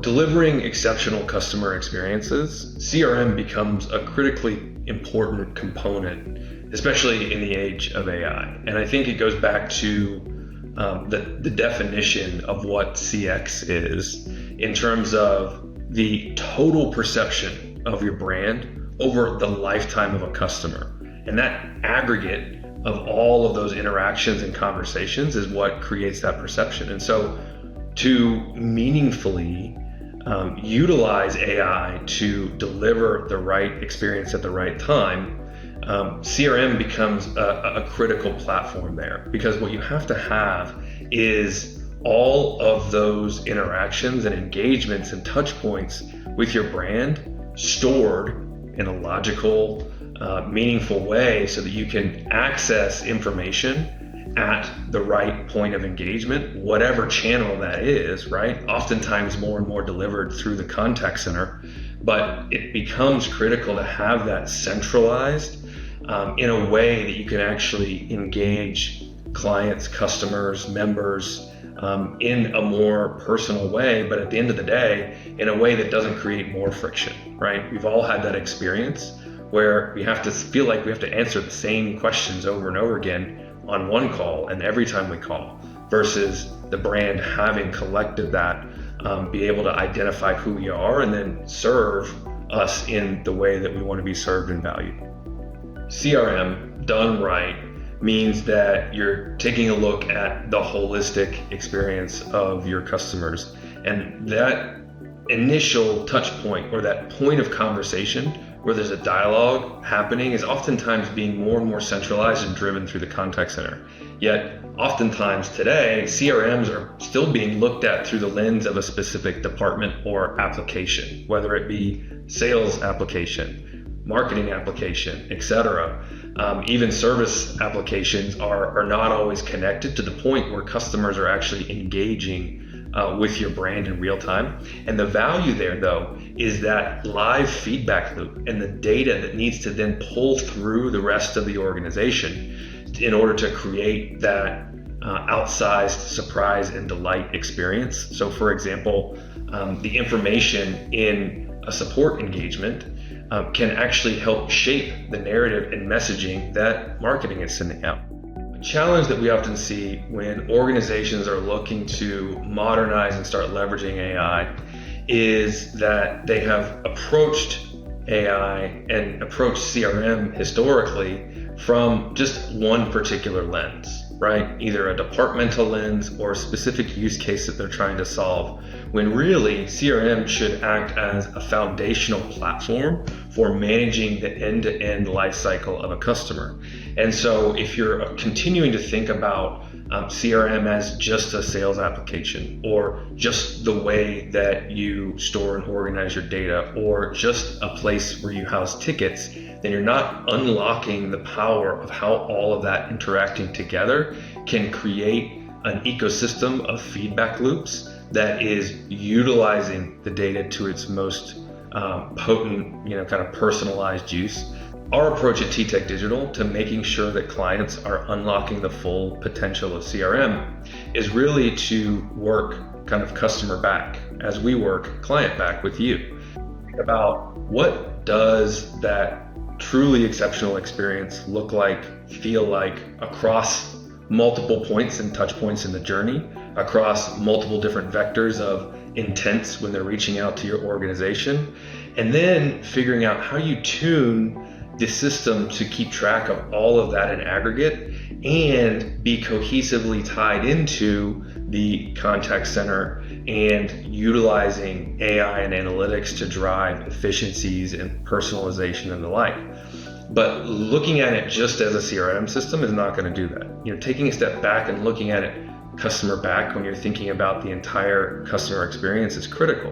delivering exceptional customer experiences, CRM becomes a critically important component, especially in the age of AI. And I think it goes back to the definition of what CX is in terms of the total perception of your brand over the lifetime of a customer. And that aggregate of all of those interactions and conversations is what creates that perception. And so to meaningfully utilize AI to deliver the right experience at the right time, CRM becomes a critical platform there, because what you have to have is all of those interactions and engagements and touch points with your brand stored in a logical, meaningful way so that you can access information at the right point of engagement, whatever channel that is, right? Oftentimes more and more delivered through the contact center, but it becomes critical to have that centralized in a way that you can actually engage clients, customers, members in a more personal way, but at the end of the day, in a way that doesn't create more friction, right? We've all had that experience where we have to feel like we have to answer the same questions over and over again on one call and every time we call, versus the brand having collected that, be able to identify who we are and then serve us in the way that we want to be served and valued. CRM done right means that you're taking a look at the holistic experience of your customers, and that initial touch point or that point of conversation where there's a dialogue happening is oftentimes being more and more centralized and driven through the contact center. Yet oftentimes today, CRMs are still being looked at through the lens of a specific department or application, whether it be sales application, marketing application, etc. Even service applications are not always connected to the point where customers are actually engaging with your brand in real time. And the value there, though, is that live feedback loop and the data that needs to then pull through the rest of the organization in order to create that outsized surprise and delight experience. So for example, the information in a support engagement can actually help shape the narrative and messaging that marketing is sending out. A challenge that we often see when organizations are looking to modernize and start leveraging AI is that they have approached AI and approached CRM historically from just one particular lens, right? Either a departmental lens or a specific use case that they're trying to solve, when really CRM should act as a foundational platform for managing the end-to-end life cycle of a customer. And so if you're continuing to think about CRM as just a sales application, or just the way that you store and organize your data, or just a place where you house tickets, then you're not unlocking the power of how all of that interacting together can create an ecosystem of feedback loops that is utilizing the data to its most potent, kind of personalized use. Our approach at TTEC Digital to making sure that clients are unlocking the full potential of CRM is really to work kind of customer back as we work client back with you. About what does that truly exceptional experience look like, feel like, across multiple points and touch points in the journey, across multiple different vectors of intents when they're reaching out to your organization, and then figuring out how you tune the system to keep track of all of that in aggregate and be cohesively tied into the contact center and utilizing AI and analytics to drive efficiencies and personalization and the like. But looking at it just as a CRM system is not going to do that. Taking a step back and looking at it customer back when you're thinking about the entire customer experience is critical.